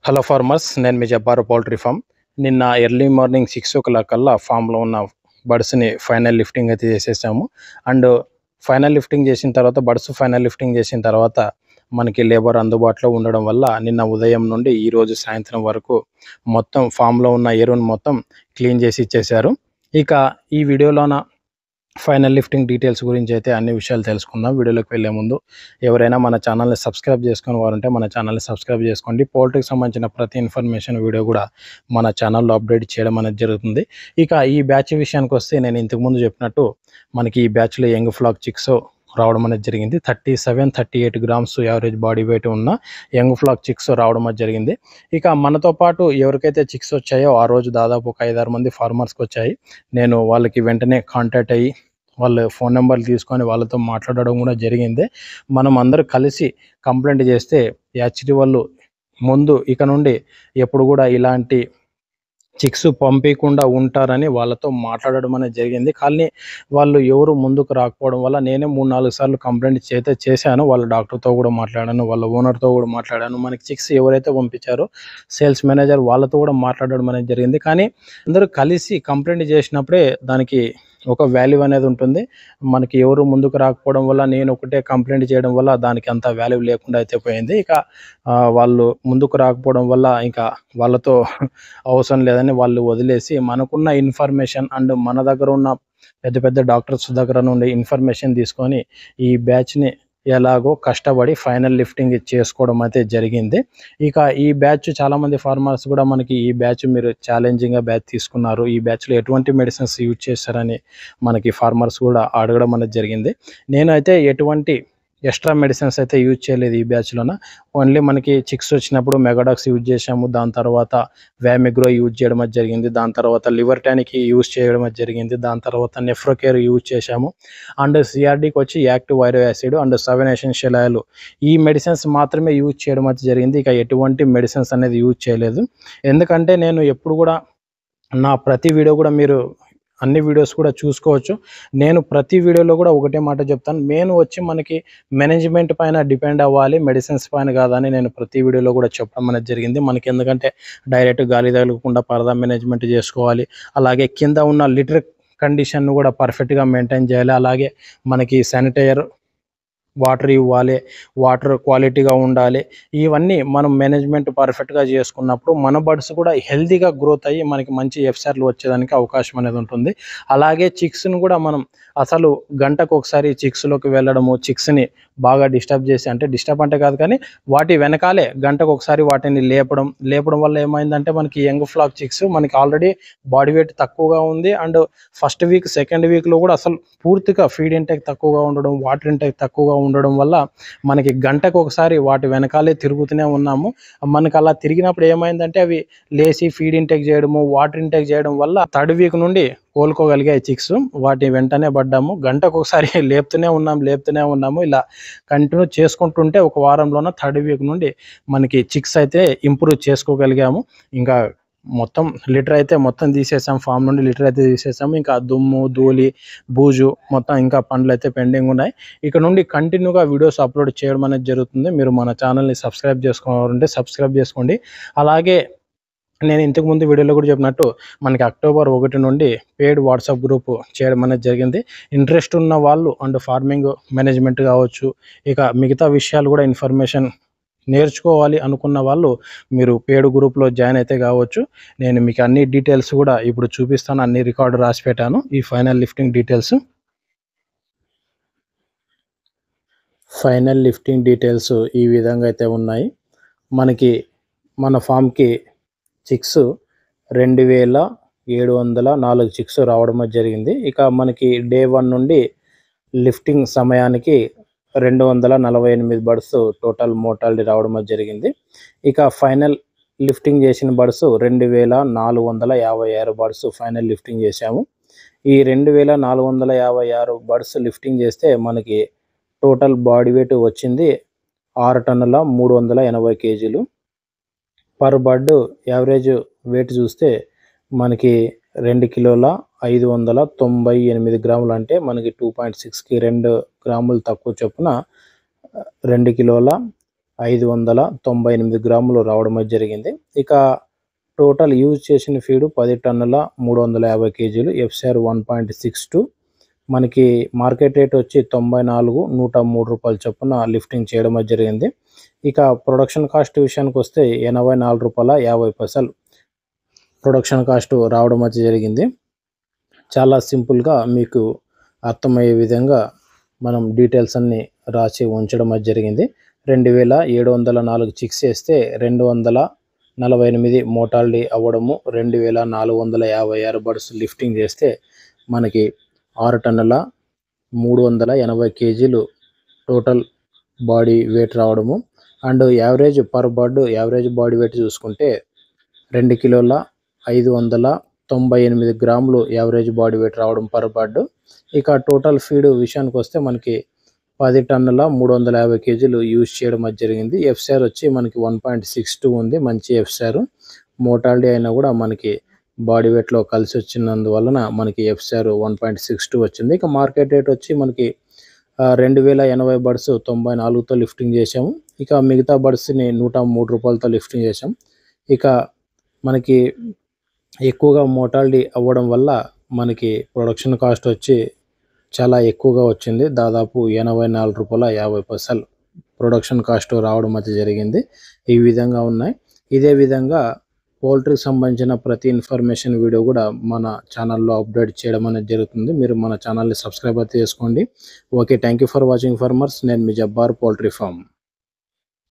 Hello farmers, నేను మీ జబ్బారు poultry farm. నిన్న early morning 6 కల్లా ఫామ్లో ఉన్న బర్డ్స్ని ఫైనల్ లిఫ్టింగ్ అయితే చేసేసాము. అండ్ ఫైనల్ లిఫ్టింగ్ చేసిన తర్వాత ఫైనల్ లిఫ్టింగ్ చేసిన తర్వాత మనకి లేబర్ అందుబాటులో ఉండడం వల్ల నిన్న ఉదయం నుండి ఈరోజు సాయంత్రం వరకు మొత్తం ఫామ్లో ఉన్న ఎరువును మొత్తం క్లీన్ చేసి ఇచ్చేశారు. ఇక ఈ వీడియోలోన ఫైనల్ లిఫ్టింగ్ డీటెయిల్స్ గురించి అయితే అన్ని విషయాలు తెలుసుకుందాం. వీడియోలోకి వెళ్ళే ముందు ఎవరైనా మన ఛానల్ని సబ్స్క్రైబ్ చేసుకుని వారంటే మన ఛానల్ని సబ్స్క్రైబ్ చేసుకోండి. పౌల్ట్రీకి సంబంధించిన ప్రతి ఇన్ఫర్మేషన్ వీడియో కూడా మన ఛానల్లో అప్డేట్ చేయడం అనేది జరుగుతుంది. ఇక ఈ బ్యాచ్ విషయానికి వస్తే నేను ఇంతకుముందు చెప్పినట్టు మనకి ఈ బ్యాచ్లో యంగ్ ఫ్లాక్ చిక్స్ రావడం అనేది జరిగింది. 37-38 గ్రామ్స్ యావరేజ్ బాడీ వెయిట్ ఉన్న యంగ్ ఫ్లాక్ చిక్స్ రావడం అనేది జరిగింది. ఇక మనతో పాటు ఎవరికైతే చిక్స్ వచ్చాయో ఆ రోజు దాదాపు ఒక 5-6 మంది ఫార్మర్స్కి వచ్చాయి. నేను వాళ్ళకి వెంటనే కాంటాక్ట్ అయ్యి వాళ్ళ ఫోన్ నెంబర్లు తీసుకొని వాళ్ళతో మాట్లాడడం కూడా జరిగింది. మనం అందరూ కలిసి కంప్లైంట్ చేస్తే యాక్చువల్లీ వాళ్ళు ముందు ఇక నుండి ఎప్పుడు కూడా ఇలాంటి చిక్స్ పంపించకుండా ఉంటారని వాళ్ళతో మాట్లాడడం అనేది జరిగింది. కానీ వాళ్ళు ఎవరు ముందుకు రాకపోవడం వల్ల నేనే 3-4 సార్లు కంప్లైంట్ చేశాను. వాళ్ళ డాక్టర్తో కూడా మాట్లాడాను, వాళ్ళ ఓనర్తో కూడా మాట్లాడాను. మనకి చిక్స్ ఎవరైతే పంపించారో సేల్స్ మేనేజర్ వాళ్ళతో కూడా మాట్లాడడం అనేది జరిగింది. కానీ అందరూ కలిసి కంప్లైంట్ చేసినప్పుడే దానికి ఒక వాల్యూ అనేది ఉంటుంది. మనకి ఎవరు ముందుకు రాకపోవడం వల్ల నేను ఒకటే కంప్లైంట్ చేయడం వల్ల దానికి అంత వాల్యూ లేకుండా అయితే పోయింది. ఇక వాళ్ళు ముందుకు రాకపోవడం వల్ల ఇంకా వాళ్ళతో అవసరం లేదని వాళ్ళు వదిలేసి మనకున్న ఇన్ఫర్మేషన్ అండ్ మన దగ్గర ఉన్న పెద్ద పెద్ద డాక్టర్స్ దగ్గర నుండి ఇన్ఫర్మేషన్ తీసుకొని ఈ బ్యాచ్ని ఎలాగో కష్టపడి ఫైనల్ లిఫ్టింగ్ చేసుకోవడం అయితే జరిగింది. ఇక ఈ బ్యాచ్ చాలామంది ఫార్మర్స్ కూడా మనకి ఈ బ్యాచ్ మీరు ఛాలెంజింగ్గా బ్యాచ్ తీసుకున్నారు, ఈ బ్యాచ్లో ఎటువంటి మెడిసిన్స్ యూజ్ చేస్తారని మనకి ఫార్మర్స్ కూడా అడగడం అనేది జరిగింది. నేనైతే ఎటువంటి ఎక్స్ట్రా మెడిసిన్స్ అయితే యూజ్ చేయలేదు ఈ బ్యాచ్లోన. ఓన్లీ మనకి చిక్స్ వచ్చినప్పుడు మెగాడాక్స్ యూజ్ చేసాము, దాని తర్వాత వ్యామిగ్రో యూజ్ చేయడం అది జరిగింది, దాని తర్వాత లివర్ టానిక్ యూజ్ చేయడం అది జరిగింది, దాని తర్వాత నెఫ్రోకేర్ యూజ్ చేసాము, అండ్ సిఆర్డీకి వచ్చి యాక్టివ్ వైరో యాసిడ్ అండ్ 7 ఎసెన్షియల్ ఆయిల్ ఈ మెడిసిన్స్ మాత్రమే యూజ్ చేయడం అది జరిగింది. ఇక ఎటువంటి మెడిసిన్స్ అనేది యూజ్ చేయలేదు. ఎందుకంటే నేను ఎప్పుడు కూడా నా ప్రతి వీడియో కూడా మీరు అన్ని వీడియోస్ కూడా చూసుకోవచ్చు. నేను ప్రతి వీడియోలో కూడా ఒకటే మాట చెప్తాను, నేను వచ్చి మనకి మేనేజ్మెంట్ పైన డిపెండ్ అవ్వాలి, మెడిసిన్స్ పైన కాదని నేను ప్రతి వీడియోలో కూడా చెప్పడం అనేది జరిగింది. మనకి ఎందుకంటే డైరెక్ట్ గాలి తగలకుండా పరదా మేనేజ్మెంట్ చేసుకోవాలి, అలాగే కింద ఉన్న లిటర్ కండిషన్ కూడా పర్ఫెక్ట్గా మెయింటైన్ చేయాలి, అలాగే మనకి శానిటైజర్ వాటర్ ఇవ్వాలి, వాటర్ క్వాలిటీగా ఉండాలి. ఇవన్నీ మనం మేనేజ్మెంట్ పర్ఫెక్ట్గా చేసుకున్నప్పుడు మన బర్డ్స్ కూడా హెల్తీగా గ్రోత్ అయ్యి మనకి మంచి ఎఫ్సార్లు వచ్చేదానికి అవకాశం అనేది ఉంటుంది. అలాగే చిక్స్ని కూడా మనం అసలు గంటకు ఒకసారి చిక్స్లోకి వెళ్ళడము, చిక్స్ని బాగా డిస్టర్బ్ చేసి, అంటే డిస్టర్బ్ అంటే కాదు కానీ వాటి వెనకాలే గంటకు ఒకసారి వాటిని లేపడం వల్ల ఏమైందంటే మనకి యంగ్ ఫ్లాక్ చిక్స్ మనకి ఆల్రెడీ బాడీ వెయిట్ తక్కువగా ఉంది. అండ్ ఫస్ట్ వీక్ సెకండ్ వీక్లో కూడా అసలు పూర్తిగా ఫీడ్ ఇంటేక్ తక్కువగా ఉండడం, వాటర్ ఇంటేక్ తక్కువగా ఉండడం వల్ల మనకి గంటకు ఒకసారి వాటి వెనకాలే తిరుగుతూనే ఉన్నాము. మనకి అలా తిరిగినప్పుడు ఏమైందంటే అవి లేచి ఫీడ్ ఇంటేక్ చేయడము, వాటర్ ఇంటేక్ చేయడం వల్ల థర్డ్ వీక్ నుండి కోలుకోగలిగాయి చిక్స్. వాటి వెంటనే పడ్డాము, గంటకు ఒకసారి లేపుతూనే ఉన్నాము. ఇలా కంటిన్యూ చేసుకుంటుంటే ఒక వారంలోన థర్డ్ వీక్ నుండి మనకి చిక్స్ అయితే ఇంప్రూవ్ చేసుకోగలిగాము. ఇంకా మొత్తం లిటర్ అయితే మొత్తం తీసేసాం, ఫామ్ నుండి లిటర్ అయితే తీసేసాము. ఇంకా దుమ్ము ధూళి బూజు మొత్తం ఇంకా పనులు అయితే పెండింగ్ ఉన్నాయి. ఇక నుండి కంటిన్యూగా వీడియోస్ అప్లోడ్ చేయడం అనేది జరుగుతుంది. మీరు మన ఛానల్ని సబ్స్క్రైబ్ చేసుకోవాలంటే సబ్స్క్రైబ్ చేసుకోండి. అలాగే నేను ఇంతకుముందు వీడియోలో కూడా చెప్పినట్టు మనకి అక్టోబర్ 1 నుండి పెయిడ్ వాట్సాప్ గ్రూప్ చేయడం అనేది జరిగింది. ఇంట్రెస్ట్ ఉన్న వాళ్ళు అండ్ ఫార్మింగ్ మేనేజ్మెంట్ కావచ్చు, ఇక మిగతా విషయాలు కూడా ఇన్ఫర్మేషన్ నేర్చుకోవాలి అనుకున్న వాళ్ళు మీరు పెయిడ్ గ్రూప్లో జాయిన్ అయితే కావచ్చు. నేను మీకు అన్ని డీటెయిల్స్ కూడా ఇప్పుడు చూపిస్తాను, అన్ని రికార్డు రాసి పెట్టాను. ఈ ఫైనల్ లిఫ్టింగ్ డీటెయిల్స్ ఈ విధంగా అయితే ఉన్నాయి. మనకి మన ఫామ్కి చిక్స్ 2704 చిక్స్ రావడం జరిగింది. ఇక మనకి డే 1 నుండి లిఫ్టింగ్ సమయానికి 248 బర్డ్స్ టోటల్ మోర్టాలిటీ రావడం జరిగింది. ఇక ఫైనల్ లిఫ్టింగ్ చేసిన బర్డ్స్ 2456 బర్డ్స్ ఫైనల్ లిఫ్టింగ్ చేశాము. ఈ 2456 బర్డ్స్ లిఫ్టింగ్ చేస్తే మనకి టోటల్ బాడీ వెయిట్ వచ్చింది 6 టన్నుల 380 కేజీలు. పర్ బర్డ్ యావరేజ్ వెయిట్ చూస్తే మనకి 2 కిలోల 598 గ్రాములు, అంటే మనకి 2.6కి 2 గ్రాములు తక్కువ చొప్పున 2 కిలోల 598 గ్రాములు రావడం అయితే జరిగింది. ఇక టోటల్ యూజ్ చేసిన ఫీడు 10 టన్నుల 350 కేజీలు ఎఫ్సిఆర్ 1.62. మనకి మార్కెట్ రేట్ వచ్చి 94,103 రూపాయల చొప్పున లిఫ్టింగ్ చేయడం అయితే జరిగింది. ఇక ప్రొడక్షన్ కాస్ట్ విషయానికి వస్తే 84 రూపాయల 50 పైసలు ప్రొడక్షన్ కాస్ట్ రావడం అయితే జరిగింది. చాలా సింపుల్గా మీకు అర్థమయ్యే విధంగా మనం డీటెయిల్స్ అన్నీ రాసి ఉంచడం అయితే జరిగింది. 2704 చిక్స్ వేస్తే 248 మోటాలిటీ అవ్వడము, 2456 బర్డ్స్ లిఫ్టింగ్ చేస్తే మనకి 6 టన్నుల 380 కేజీలు టోటల్ బాడీ వెయిట్ రావడము. And average per bird average body weight చూసుకుంటే 2 కిలోల 598 గ్రాములు యావరేజ్ బాడీ వెయిట్ రావడం పర్ బర్డ్. ఇక టోటల్ ఫీడ్ విషయానికి వస్తే మనకి 10 టన్నుల 350 కేజీలు యూజ్ చేయడం అది జరిగింది. ఎఫ్సిఆర్ వచ్చి మనకి 1.62 ఉంది, మంచి ఎఫ్సిఆర్. మోటాలిటీ అయినా కూడా మనకి బాడీ వెయిట్లో కలిసి వచ్చినందువలన మనకి ఎఫ్సిఆర్ 1.62 వచ్చింది. ఇక మార్కెట్ రేట్ వచ్చి మనకి 2080 బర్డ్స్ 94తో లిఫ్టింగ్ చేసాము. ఇక మిగతా బర్డ్స్ని 103 రూపాయలతో లిఫ్టింగ్ చేసాం. ఇక మనకి ఎక్కువగా మోటాలిటీ అవ్వడం వల్ల మనకి ప్రొడక్షన్ కాస్ట్ వచ్చి చాలా ఎక్కువగా వచ్చింది. దాదాపు 84 రూపాయల 50 పైసలు ప్రొడక్షన్ కాస్ట్ రావడం అయితే జరిగింది. ఈ విధంగా ఉన్నాయి. ఇదే విధంగా పౌల్ట్రీకి సంబంధించిన ప్రతి ఇన్ఫర్మేషన్ వీడియో కూడా మన ఛానల్లో అప్డేట్ చేయడం అనేది జరుగుతుంది. మీరు మన ఛానల్ని సబ్స్క్రైబ్ అయితే చేసుకోండి. Okay, thank you for watching farmers. నేను మీ జబ్బార్ పౌల్ట్రీ ఫార్మ్.